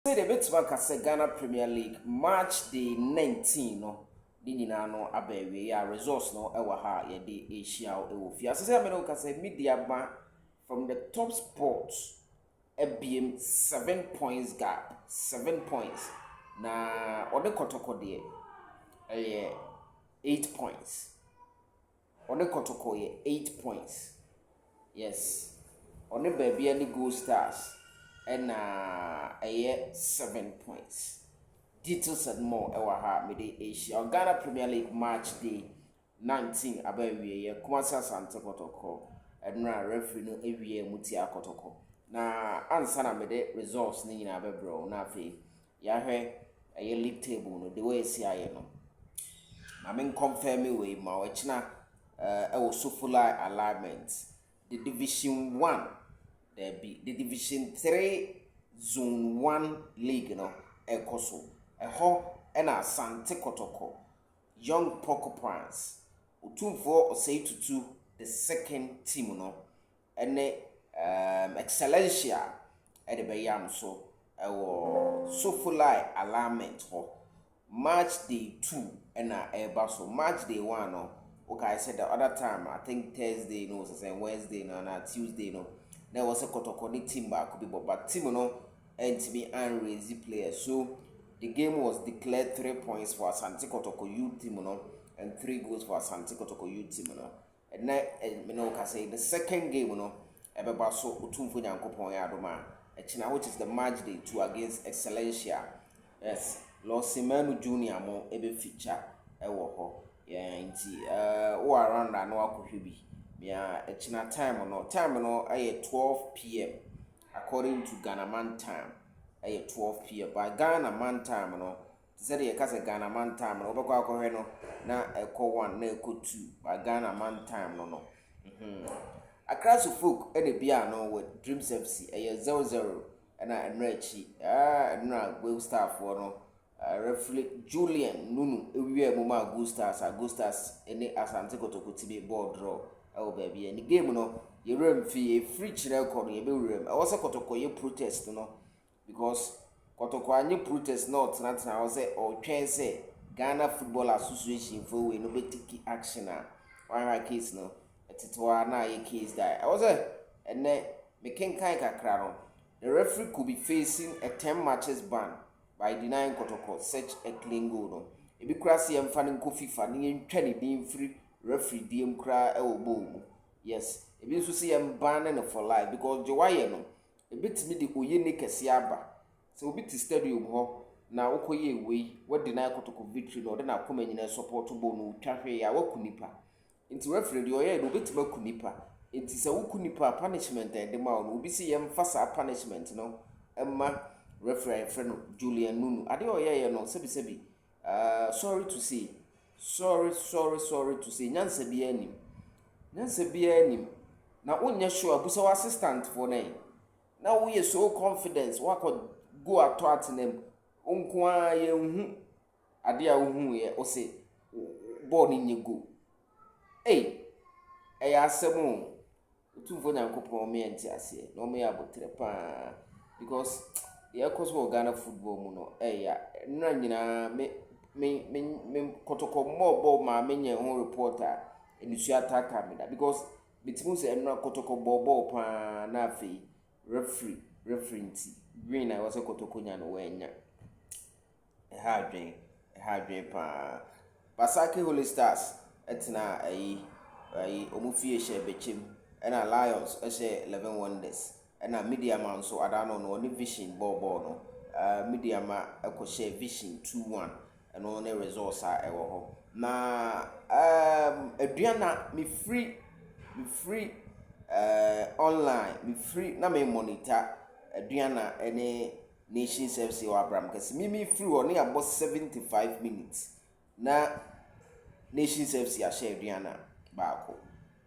Say the bit man Ghana Premier League Matchday 19 no di nyina no abawe ya results no ewa ha ye de Asia ewo fi asese me no kase media ba from the top spot ebiem 7 points gap 7 points na ode Kotoko de 8 points ode Kotoko ye 8 points yes ode baby any Gold Stars and 7 points. Details and more ewa ha mede Asia Ghana Premier League Matchday 19 abawie ye Kumasi Asante Kotoko edna referee no ewie mutia Kotoko na ansa na mede results ni nyina abebro na afi ya hwe league table no the way si aye no na men confirm we ma wachina ewo Sofoline alignment the division 1 there be the division 3 zone 1 league no ekoso eho ena Asante Kotoko Young Porcupines utumfo osei tutu the second team no ene Excellencial ede beyam so ewo Sofoline alignment ho Matchday 2 ena eba so Matchday 1 no okay I said the other time I think Thursday no so Wednesday no na Tuesday no there was a Kotoko team back could be but team no and to be unraised players. So the game was declared 3 points for Asante Kotoko youth team no and 3 goals for Asante Kotoko youth team no. And now can say the second game no ebeba so utumfo nyankopon ya adoma echina which is the Matchday 2 against Excellencial. Yes, Losimenu Junior mo ebe feature ewo ho. Yeah, nti wo around na akohwe yeah, echina time no aye 12 p.m. according to Ghana man time aye 12 p.m. by Ghana man time no said ye kase Ghana man time no obekwa akohwe no na eko 1 na eko 2 by Ghana man time no across the folk ene bia no with Dreams FC aye 0-0 na enrachi na Gold Stars for no referee Julian Nunu ewie moma Gold Stars ene Asante Kotoko tibi ball draw oh baby and the game no you rem fee free chire ko no ye be rem I was Kotoko ye protest no because Kotoko anye protest not na I was say o twen say Ghana Football Association for we no be take action why case no etitwa na ye case die I was say and me ken kai kakra no the referee could be facing a 10 matches ban by denying Kotoko such a clean goal no e be krasi em fa ne FIFA ne ntwa ne din free referee diem kra ewo yes e bi so say em ban no for life because the why no e bitimi de oye ne kese aba so obi ti stadium ho na ukoye we what deny Kotoko victory no de na koma nyina support bo no twahwe ya wakunipa nti referee de oye no bitima kunipa nti se wakunipa punishment e de ma no obi si yem fasa punishment no emma referee friend Julian Nunu ade oye no sebi sorry to say to say nyansa bia anim na onye sure abusa assistant for na we so confidence wa go at them onko a ye hu ade a hu ye o say ball ni nye go ya asem otumfo nyankopon me enti ase no me abotre pa because ye koso Ghana football mu no ya na nyina me Kotoko more ball ma menye ho reporter enisu attack me da because bitimu se enra Kotoko ball pa na afi referee nti green I was a Kotoko nya no wenya hadwen pa Basake Holy Stars etina omufie she bechem na Lions she 11 Wonders na Media Man so adano no ni Vision ball no Media Ma ekose Vision 2-1 and on the resource ewo ho na aduana me free online me free na me monitor aduana any Nations FC or Abraham kasi me free only about 75 minutes na Nations FC a share aduana baako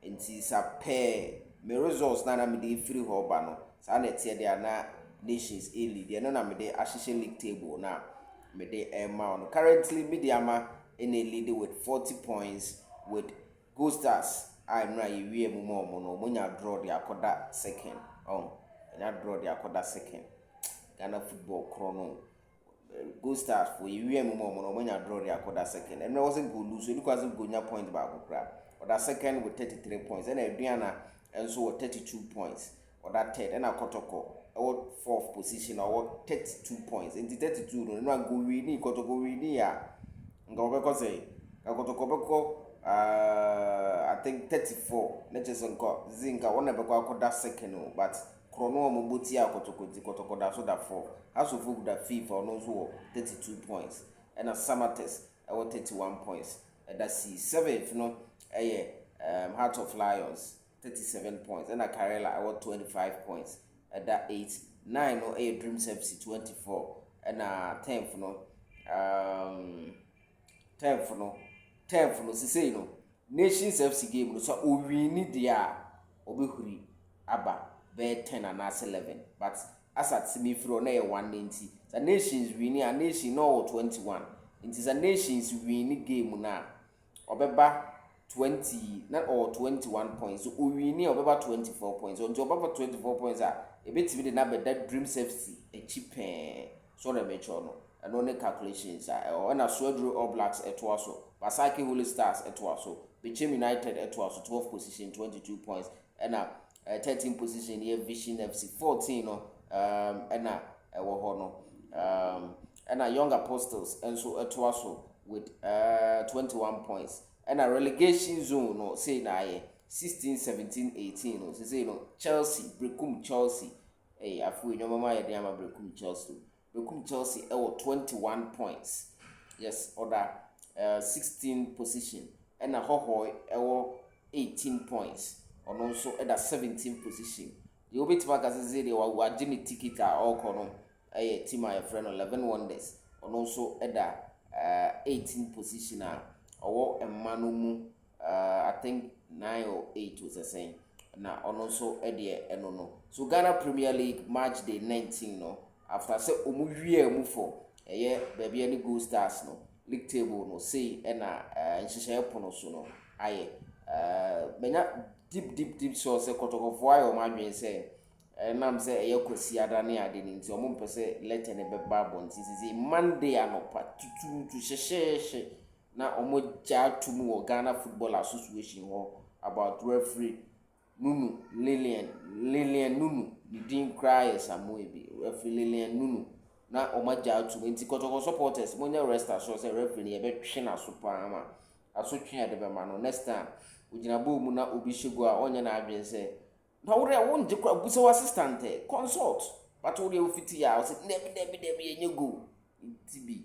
enti sa pair me results na me dey free ho ba no sa na tie dia na Nations A league no na me dey ahihye league table na me dey amount currently Media Ma in a lead with 40 points with Gold Stars I'm right we mo no mo nya draw the akoda second and I draw the akoda second Ghana football chrono. Go stars for you more when you draw the quarter second. And I wasn't good lose, so you wasn't good point back. Or that second with 33 points. And Adriana and so 32 points. Or that third. And I Kotoko. Or fourth position or 32 points. And the 32 no go really Kotoko really Go say Kotoko I think 34. Let's just go Zinka one never go that second but Chrono Mobutia Kotoko da so that 4. As of that FIFA or no 32 points. And a summer test I want 31 points. And that's C7 Heart of Lions 37 points. And a Karela I want 25 points. At that 8, 9 or 8 Dreams FC 24. And 10th no say no Nations FC game so we need the obehuri aba be 10 and 11 but as at semi fro na 190 the Nations win a nation no 21 it is a Nations win game na obeba 20 not or 21 points so we win obeba 24 points so obeba 24 points a ebetimi de na be that Dreams FC a cheap so na me cho no and only calculations when I saw Drew All Blacks at Waso, Basaki Holy Stars at Waso, Bichim United at Waso, 12th position, 22 points, and 13th position here, Vision FC 14, and Young Apostles, and so at Waso with 21 points, and a relegation zone, no, say na 16, 17, 18, no, say no, Chelsea, Brekum Chelsea, hey, I feel your mama, Brekum Chelsea. Chelsea 21 points. Yes, order 16th position. And a Hohoy 18 points. And also at the 17th position. The Obit Magazine say they were Jimmy Ticket all corner. A team my friend 11 wonders. And also at the 18th position. Or a Manumu I think 9 or 8 was the same. Now and also at the no. So Ghana Premier League Matchday 19 no. After say omuwie mu for baby any Gold Stars no league table no say na nhihye pono so no aye menya deep so say Kotoko for ayo madwen say nam say kwasi adane ade ni nti omo mpese let ne be babon nti say Monday anopa tutu hyehyehye na omo ja tumu wo Ghana Football Association ho about referee Nunu Lilian Nunu the din cry Samuebi referee Lilian Nunu na omaja atu nti Kotoko supporters monya rest assured say referee e be twe na so pa ama aso twe ade be ma no next time ugina bo mu na obi shego a onye na adwen say na wore won je kwa buso assistant consult but wore ofiti ya o say nebi enye go nti bi